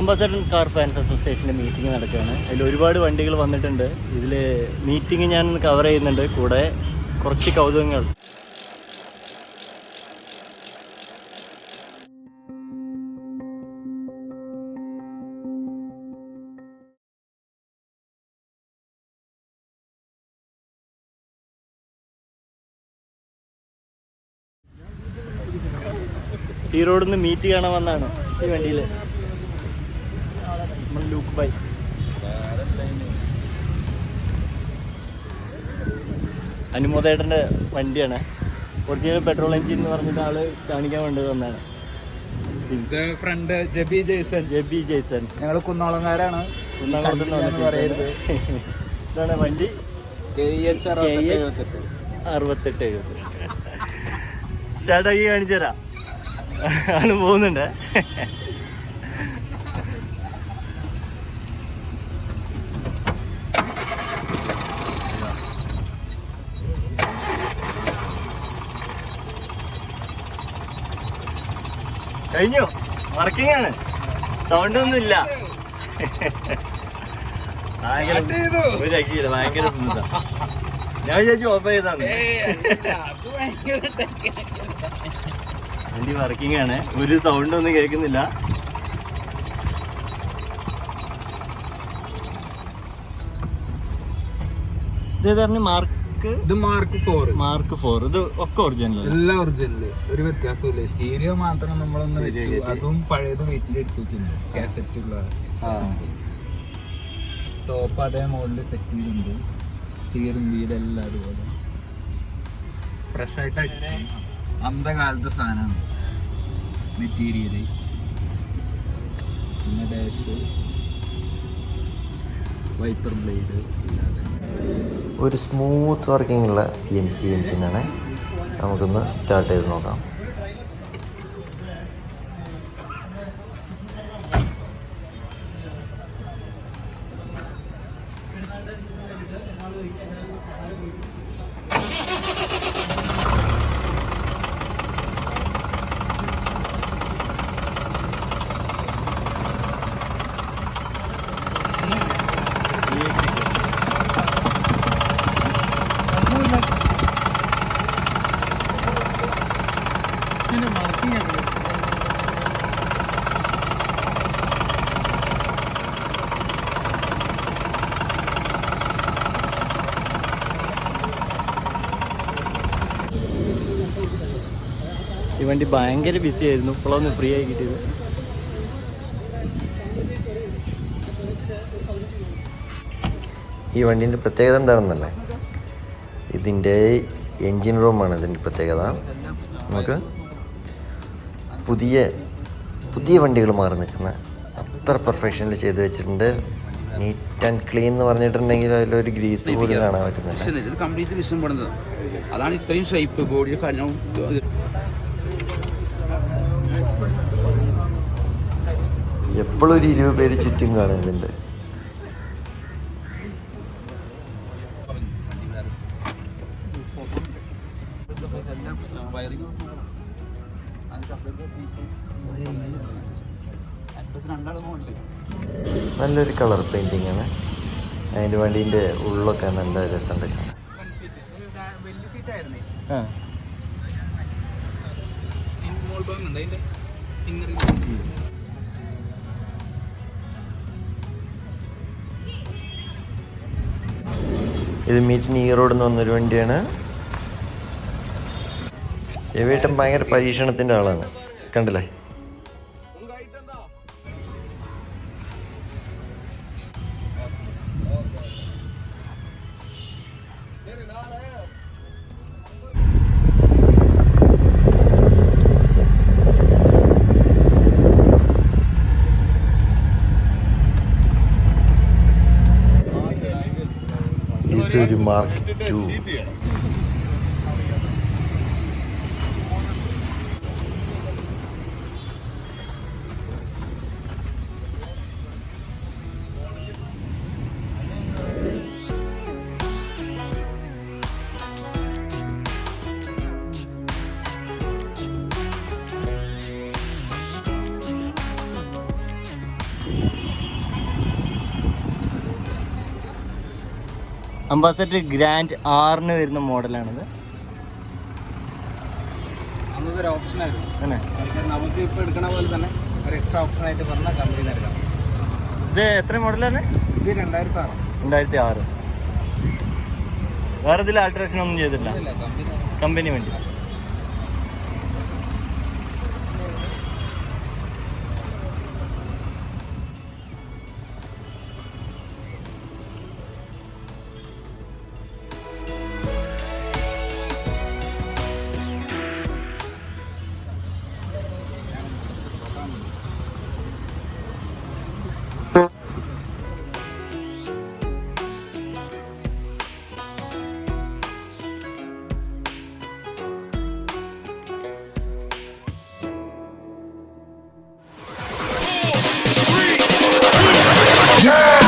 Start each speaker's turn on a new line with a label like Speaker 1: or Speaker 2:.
Speaker 1: Ambassador car fans അസോസിയേഷൻ്റെ meeting നടക്കുകയാണ്. അതിൽ ഒരുപാട് വണ്ടികൾ വന്നിട്ടുണ്ട്. ഇതിൽ മീറ്റിംഗ് ഞാൻ കവർ ചെയ്യുന്നുണ്ട്, കൂടെ കുറച്ച് കൗതുകങ്ങൾ. ഈ റോഡിൽ നിന്ന് മീറ്റ് കാണാൻ വന്നാണ് ഈ വണ്ടിയിൽ നമ്മൾ ലൂക്ക് ബൈ. അനുമോദേട്ടൻ്റെ വണ്ടിയാണ്. ഒറിജിനൽ പെട്രോൾ എഞ്ചിൻ എന്ന് പറഞ്ഞിട്ട് ആള് കാണിക്കാൻ വേണ്ടി വന്നതാണ്.
Speaker 2: Friend Jebi Jason. ഞങ്ങൾ കുന്നോളംകാരാണ്.
Speaker 1: പറയരുത്. ഇതാണ് വണ്ടി KH 6870. ചേട്ടാ ഈ കാണിച്ചു തരാം. ആണ് പോകുന്നുണ്ട്. കഴിഞ്ഞു, വർക്കിംഗ് ആണ്, സൗണ്ട് ഒന്നും ഇല്ല. ഒരു രക്ഷയില്ല, ഭയങ്കര സ്മൂത്താ. ഞാൻ വിചാരിച്ചു ഓഫ് ചെയ്താന്ന്. വണ്ടി വർക്കിംഗ് ആണ്, ഒരു സൗണ്ട് ഒന്നും കേൾക്കുന്നില്ല. ഇത് മാർക്ക് 4. ഇത് ഒക്കെ ഒറിജിനൽ,
Speaker 2: എല്ലാം ഒറിജിനൽ, ഒരു വ്യത്യാസമില്ല. സ്റ്റീരിയോ മാത്രം നമ്മളൊന്ന് വെച്ചു, അതും പഴയത് വീട്ടിലെടുത്ത് വെച്ചിട്ടുണ്ട്. കാസറ്റുള്ള ടോപ്പ് അതേ മോഡല് സെറ്റ് ചെയ്തിട്ടുണ്ട്. സ്റ്റിയറിംഗ് വീലെല്ലാം അതുപോലെ ഫ്രഷ് ആയിട്ട് അന്നത്തെ കാലത്തെ സാധനമാണ്. മെറ്റീരിയൽ പിന്നെ ഡാഷ്, വൈപ്പർ ബ്ലേഡ് ഇല്ലാതെ
Speaker 3: ഒരു സ്മൂത്ത് വർക്കിംഗ് ഉള്ള PMC എഞ്ചിനാണ്. നമുക്കൊന്ന് സ്റ്റാർട്ട് ചെയ്ത് നോക്കാം.
Speaker 1: ഈ വണ്ടി ഭയങ്കര ബിസി ആയിരുന്നു, ഇപ്പോഴൊന്ന് ഫ്രീ ആയി കിട്ടിയത്.
Speaker 3: ഈ വണ്ടീൻ്റെ പ്രത്യേകത എന്താണെന്നല്ലേ, ഇതിൻ്റെ എൻജിൻ റൂമാണ് ഇതിൻ്റെ പ്രത്യേകത. നമുക്ക് പുതിയ വണ്ടികൾ മാറി നിൽക്കുന്ന അത്ര പെർഫെക്ഷനിൽ ചെയ്ത് വെച്ചിട്ടുണ്ട്. നീറ്റ് ആൻഡ് ക്ലീൻ എന്ന് പറഞ്ഞിട്ടുണ്ടെങ്കിൽ അതിലൊരു ഗ്രീസ് പോലും കാണാൻ പറ്റുന്നില്ല.
Speaker 4: ഇത് കംപ്ലീറ്റ് വിഷം പണിത്, അതാണ് ഇത്രയും ഷേപ്പ് ബോഡി കഴിഞ്ഞു.
Speaker 3: എപ്പോഴും ഒരു 20 പേര് ചുറ്റും കാണും ഇതിൻ്റെ. നല്ലൊരു കളർ പെയിൻറ്റിങ് ആണ്. അതിൻ്റെ വണ്ടീൻ്റെ ഉള്ളൊക്കെ നല്ല രസമുണ്ട് കാണാൻ. ഇത് മീറ്റിന് ഈ റോഡിൽ നിന്ന് വന്നൊരു വണ്ടിയാണ്. രവിയേട്ടൻ ഭയങ്കര പരീക്ഷണത്തിൻ്റെ ആളാണ്, കണ്ടില്ലേ? ഇതൊരു മാർക്ക് 2.
Speaker 1: അംബാസഡർ ഗ്രാൻഡ് 6 വരുന്ന മോഡലാണിത്.
Speaker 2: അന്നതൊരു ഓപ്ഷനായിരുന്നു
Speaker 1: തന്നെ.
Speaker 2: നമുക്ക് ഇപ്പോൾ എടുക്കണ പോലെ തന്നെ ഒരു എക്സ്ട്രാ ഓപ്ഷനായിട്ട് പറഞ്ഞാൽ കമ്പനി എടുക്കാം.
Speaker 1: ഇത് എത്ര മോഡലാണ്?
Speaker 2: ഇത് 2006.
Speaker 1: 2006. വേറെ ഇതിൽ ആൾട്രേഷൻ ഒന്നും ചെയ്തിട്ടില്ല, കമ്പനി വേണ്ടി.
Speaker 5: Yeah!